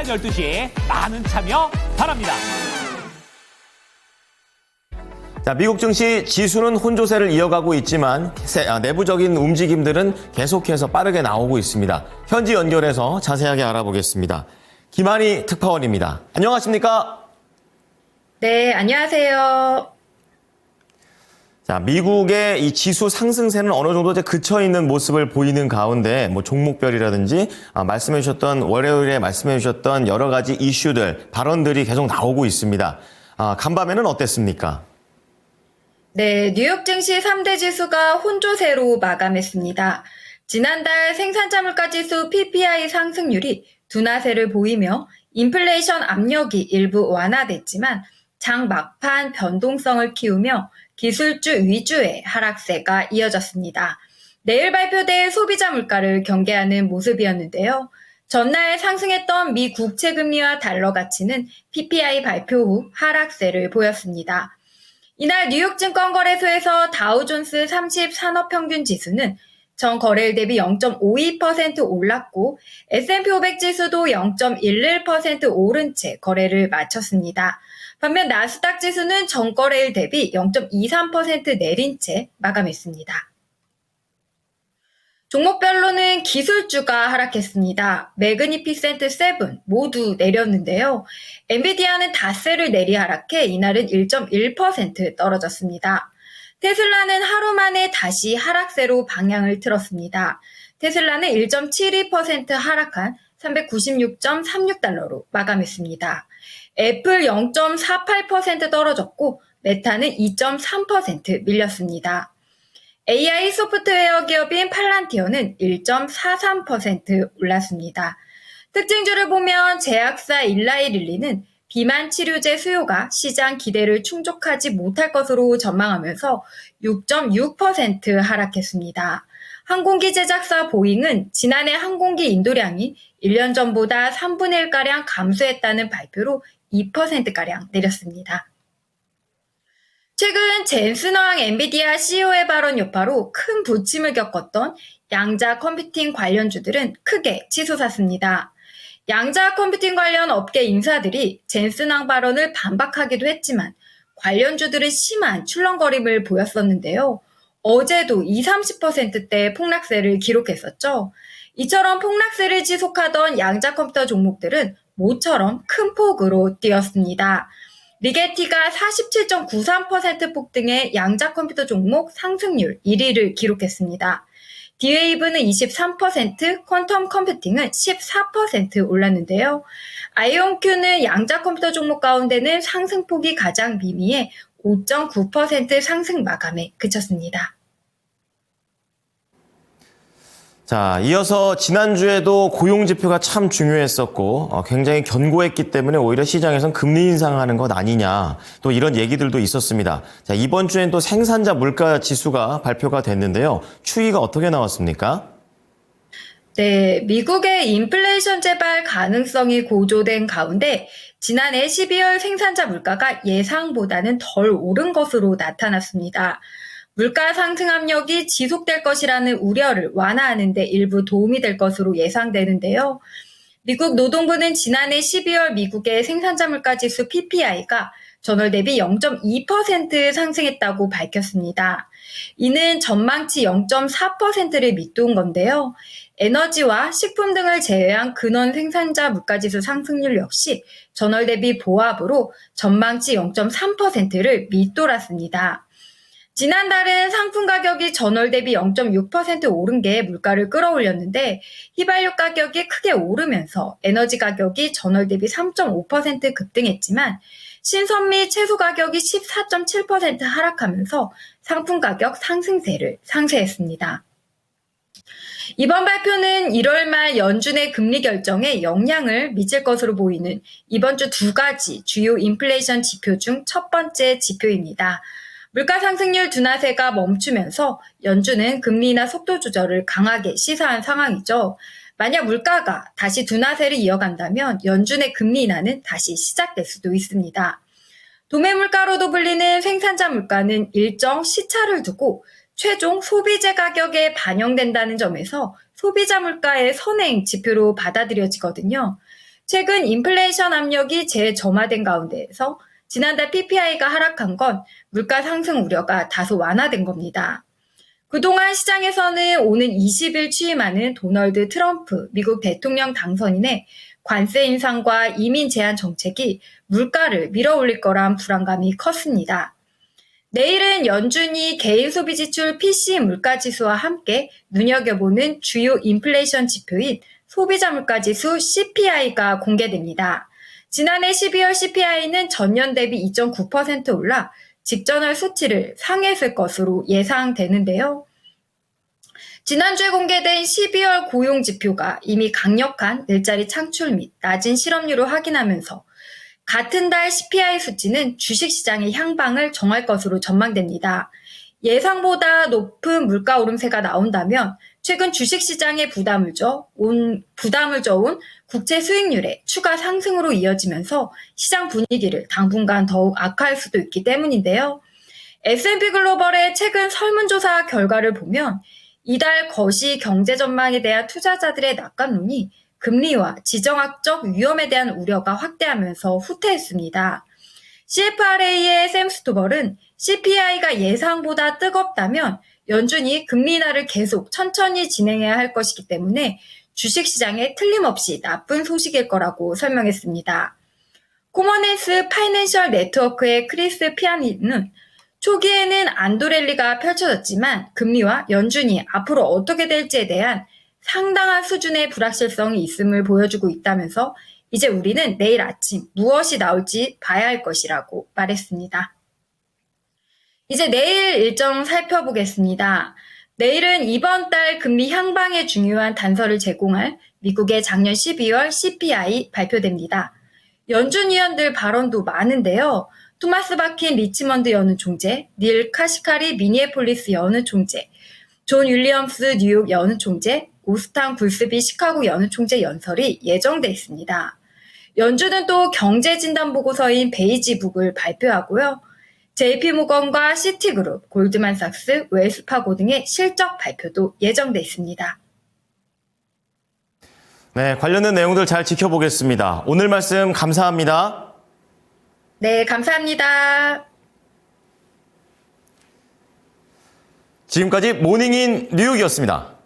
12시에 많은 참여 바랍니다. 자, 미국 증시 지수는 혼조세를 이어가고 있지만 내부적인 움직임들은 계속해서 빠르게 나오고 있습니다. 현지 연결해서 자세하게 알아보겠습니다. 김한희 특파원입니다. 안녕하십니까? 네, 안녕하세요. 자, 미국의 이 지수 상승세는 어느 정도 이제 그쳐 있는 모습을 보이는 가운데 종목별이라든지 말씀해 주셨던 월요일에 말씀해 주셨던 여러 가지 이슈들, 발언들이 계속 나오고 있습니다. 간밤에는 어땠습니까? 네, 뉴욕 증시 3대 지수가 혼조세로 마감했습니다. 지난달 생산자 물가 지수 PPI 상승률이 둔화세를 보이며 인플레이션 압력이 일부 완화됐지만 장 막판 변동성을 키우며 기술주 위주의 하락세가 이어졌습니다. 내일 발표될 소비자 물가를 경계하는 모습이었는데요. 전날 상승했던 미 국채 금리와 달러 가치는 PPI 발표 후 하락세를 보였습니다. 이날 뉴욕 증권거래소에서 다우존스 30 산업평균 지수는 전 거래일 대비 0.52% 올랐고 S&P 500 지수도 0.11% 오른 채 거래를 마쳤습니다. 반면 나스닥 지수는 전 거래일 대비 0.23% 내린 채 마감했습니다. 종목별로는 기술주가 하락했습니다. 매그니피센트 7 모두 내렸는데요. 엔비디아는 닷새를 내리 하락해 이날은 1.1% 떨어졌습니다. 테슬라는 하루 만에 다시 하락세로 방향을 틀었습니다. 테슬라는 1.72% 하락한 396.36달러로 마감했습니다. 애플 0.48% 떨어졌고 메타는 2.3% 밀렸습니다. AI 소프트웨어 기업인 팔란티어는 1.43% 올랐습니다. 특징주를 보면 제약사 일라이릴리는 비만 치료제 수요가 시장 기대를 충족하지 못할 것으로 전망하면서 6.6% 하락했습니다. 항공기 제작사 보잉은 지난해 항공기 인도량이 1년 전보다 3분의 1가량 감소했다는 발표로 2%가량 내렸습니다. 최근 젠슨허왕 엔비디아 CEO의 발언 여파로 큰 부침을 겪었던 양자 컴퓨팅 관련주들은 크게 치솟았습니다. 양자 컴퓨팅 관련 업계 인사들이 젠슨허왕 발언을 반박하기도 했지만 관련주들은 심한 출렁거림을 보였었는데요. 어제도 20-30%대 폭락세를 기록했었죠. 이처럼 폭락세를 지속하던 양자 컴퓨터 종목들은 모처럼 큰 폭으로 뛰었습니다. 리게티가 47.93% 폭등해 양자 컴퓨터 종목 상승률 1위를 기록했습니다. 디웨이브는 23%, 퀀텀 컴퓨팅은 14% 올랐는데요. 아이온큐는 양자 컴퓨터 종목 가운데는 상승폭이 가장 미미해 5.9% 상승 마감에 그쳤습니다. 자, 이어서 지난주에도 고용지표가 참 중요했었고 굉장히 견고했기 때문에 오히려 시장에선 금리 인상하는 것 아니냐 또 이런 얘기들도 있었습니다. 자, 이번 주엔 또 생산자 물가 지수가 발표가 됐는데요. 추이가 어떻게 나왔습니까? 네, 미국의 인플레이션 재발 가능성이 고조된 가운데 지난해 12월 생산자 물가가 예상보다는 덜 오른 것으로 나타났습니다. 물가 상승 압력이 지속될 것이라는 우려를 완화하는 데 일부 도움이 될 것으로 예상되는데요. 미국 노동부는 지난해 12월 미국의 생산자 물가 지수 PPI가 전월 대비 0.2% 상승했다고 밝혔습니다. 이는 전망치 0.4%를 밑도운 건데요. 에너지와 식품 등을 제외한 근원 생산자 물가지수 상승률 역시 전월 대비 보합으로 전망치 0.3%를 밑돌았습니다. 지난달은 상품 가격이 전월 대비 0.6% 오른 게 물가를 끌어올렸는데 휘발유 가격이 크게 오르면서 에너지 가격이 전월 대비 3.5% 급등했지만 신선 및 채소 가격이 14.7% 하락하면서 상품 가격 상승세를 상쇄했습니다. 이번 발표는 1월 말 연준의 금리 결정에 영향을 미칠 것으로 보이는 이번 주 두 가지 주요 인플레이션 지표 중 첫 번째 지표입니다. 물가 상승률 둔화세가 멈추면서 연준은 금리나 속도 조절을 강하게 시사한 상황이죠. 만약 물가가 다시 둔화세를 이어간다면 연준의 금리 인하는 다시 시작될 수도 있습니다. 도매 물가로도 불리는 생산자 물가는 일정 시차를 두고 최종 소비재 가격에 반영된다는 점에서 소비자 물가의 선행 지표로 받아들여지거든요. 최근 인플레이션 압력이 재점화된 가운데에서 지난달 PPI가 하락한 건 물가 상승 우려가 다소 완화된 겁니다. 그동안 시장에서는 오는 20일 취임하는 도널드 트럼프 미국 대통령 당선인의 관세 인상과 이민 제한 정책이 물가를 밀어올릴 거란 불안감이 컸습니다. 내일은 연준이 개인 소비 지출 PC 물가 지수와 함께 눈여겨보는 주요 인플레이션 지표인 소비자 물가 지수 CPI가 공개됩니다. 지난해 12월 CPI는 전년 대비 2.9% 올라 직전월 수치를 상회했을 것으로 예상되는데요. 지난주에 공개된 12월 고용 지표가 이미 강력한 일자리 창출 및 낮은 실업률을 확인하면서 같은 달 CPI 수치는 주식시장의 향방을 정할 것으로 전망됩니다. 예상보다 높은 물가 오름세가 나온다면 최근 주식시장에 부담을 줘온 국채 수익률의 추가 상승으로 이어지면서 시장 분위기를 당분간 더욱 악화할 수도 있기 때문인데요. S&P 글로벌의 최근 설문조사 결과를 보면 이달 거시 경제 전망에 대한 투자자들의 낙관론이 금리와 지정학적 위험에 대한 우려가 확대하면서 후퇴했습니다. CFRA의 샘 스토벌은 CPI가 예상보다 뜨겁다면 연준이 금리 인하를 계속 천천히 진행해야 할 것이기 때문에 주식시장에 틀림없이 나쁜 소식일 거라고 설명했습니다. 코먼헬스 파이낸셜 네트워크의 크리스 피아니는 초기에는 안도랠리가 펼쳐졌지만 금리와 연준이 앞으로 어떻게 될지에 대한 상당한 수준의 불확실성이 있음을 보여주고 있다면서 이제 우리는 내일 아침 무엇이 나올지 봐야 할 것이라고 말했습니다. 이제 내일 일정 살펴보겠습니다. 내일은 이번 달 금리 향방에 중요한 단서를 제공할 미국의 작년 12월 CPI 발표됩니다. 연준 위원들 발언도 많은데요. 토마스 바킨 리치먼드 연은 총재, 닐 카시카리 미니애폴리스 연은 총재, 존 윌리엄스 뉴욕 연은 총재, 오스탄 굴스비 시카고 연은 총재 연설이 예정돼 있습니다. 연준은 또 경제진단보고서인 베이지북을 발표하고요. JP모건과 시티그룹, 골드만삭스, 웰스파고 등의 실적 발표도 예정돼 있습니다. 네, 관련된 내용들 잘 지켜보겠습니다. 오늘 말씀 감사합니다. 네, 감사합니다. 지금까지 모닝인 뉴욕이었습니다.